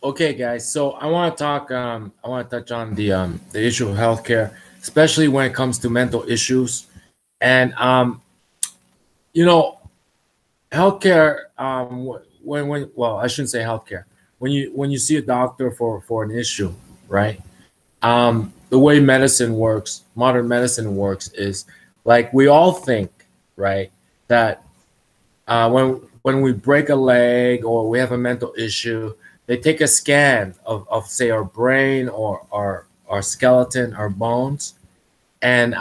Okay, guys. So I want to talk. I want to touch on the issue of healthcare, especially when it comes to mental issues. And you know, healthcare. When well, I shouldn't say healthcare. When you see a doctor for an issue, right? The way medicine works, modern medicine works, is like we all think, right, that when we break a leg or we have a mental issue, they take a scan of say our brain or our skeleton, our bones, and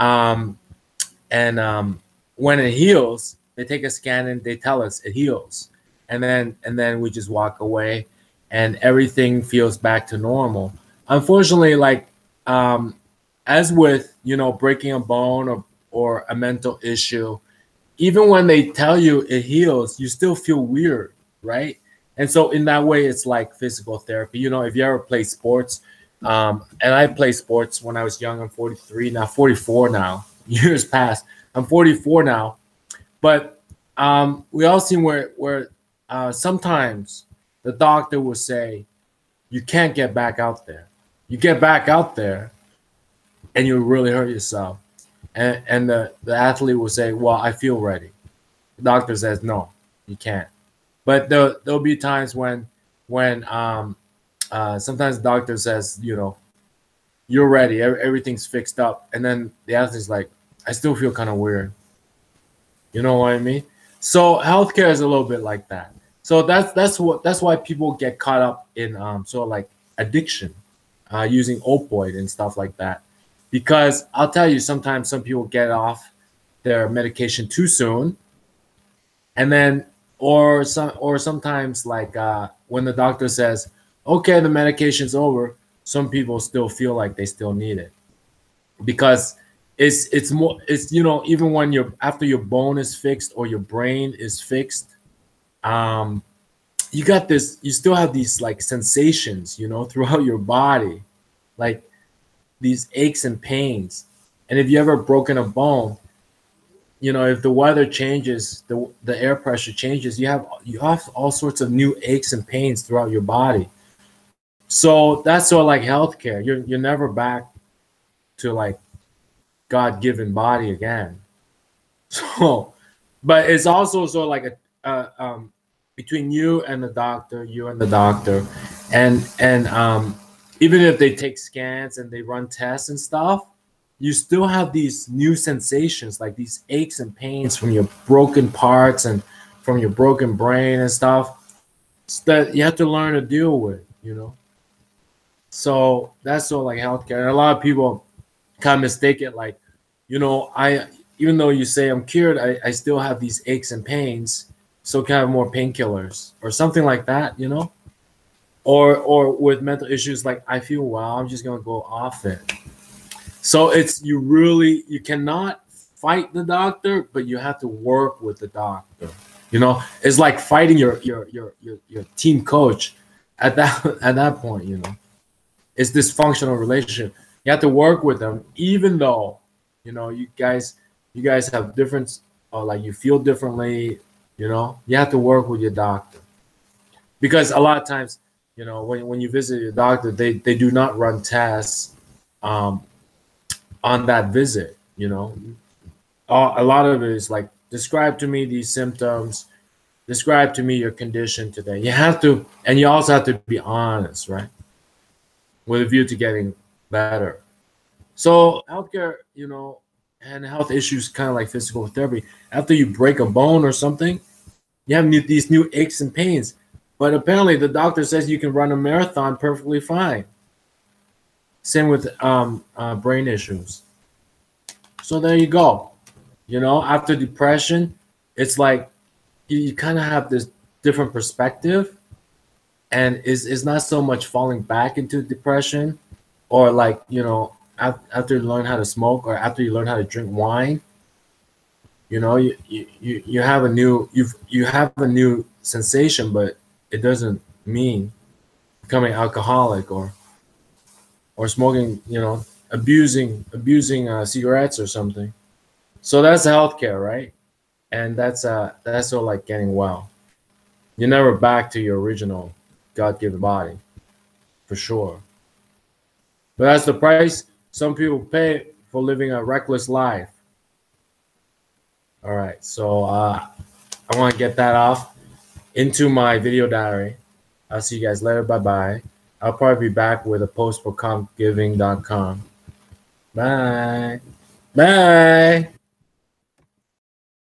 when it heals, they take a scan and they tell us it heals, and then we just walk away, and everything feels back to normal. Unfortunately, like um, as with breaking a bone or a mental issue, even when they tell you it heals, you still feel weird, right? And so in that way, it's like physical therapy. If you ever play sports, and I played sports when I was young. I'm 43 now, 44 now. Years past. I'm 44 now, but we all seen where sometimes the doctor will say you can't get back out there. You get back out there, and you really hurt yourself. And the athlete will say, well, I feel ready. The doctor says, no, you can't. But there'll be times when sometimes the doctor says, you're ready, everything's fixed up, and then the athlete's like, I still feel kind of weird. You know what I mean? So healthcare is a little bit like that. So that's why people get caught up in sort of like addiction, using opioid and stuff like that. Because I'll tell you, sometimes some people get off their medication too soon, and then or sometimes like when the doctor says, okay, the medication's over, some people still feel like they still need it, because it's more, it's even when you're after your bone is fixed or your brain is fixed, um you still have these like sensations throughout your body, like these aches and pains. And if you ever broken a bone, if the weather changes, the air pressure changes, you have all sorts of new aches and pains throughout your body. So that's sort of like healthcare. You're never back to like God-given body again. So, but it's also sort of like between you and the doctor, and even if they take scans and they run tests and stuff, you still have these new sensations, like these aches and pains from your broken parts and from your broken brain and stuff that you have to learn to deal with. So that's sort of like healthcare. And a lot of people kind of mistake it like, I even though you say I'm cured, I still have these aches and pains. So can I have more painkillers or something like that? Or with mental issues, like I feel well, I'm just gonna go off it. So you cannot fight the doctor, but you have to work with the doctor. It's like fighting your team coach at that at that point. It's dysfunctional relationship. You have to work with them, even though you guys have different, or like you feel differently. You have to work with your doctor, because a lot of times, when you visit your doctor, they do not run tests um, on that visit. A lot of it is like, describe to me these symptoms, describe to me your condition today. You have to, and you also have to be honest, right, with a view to getting better. So healthcare, and health issues, kind of like physical therapy. After you break a bone or something, you have these new aches and pains. But apparently, the doctor says you can run a marathon perfectly fine. Same with brain issues. So there you go. After depression, it's like you kind of have this different perspective, and is not so much falling back into depression, or like after you learn how to smoke, or after you learn how to drink wine. You have a new sensation, but it doesn't mean becoming alcoholic, or smoking, abusing cigarettes or something. So that's healthcare, right? And that's sort of like getting well. You're never back to your original God-given body. for sure. But that's the price some people pay for living a reckless life. All right, so I want to get that off into my video diary. I'll see you guys later. Bye-bye. I'll probably be back with a post for compgiving.com. Bye. Bye.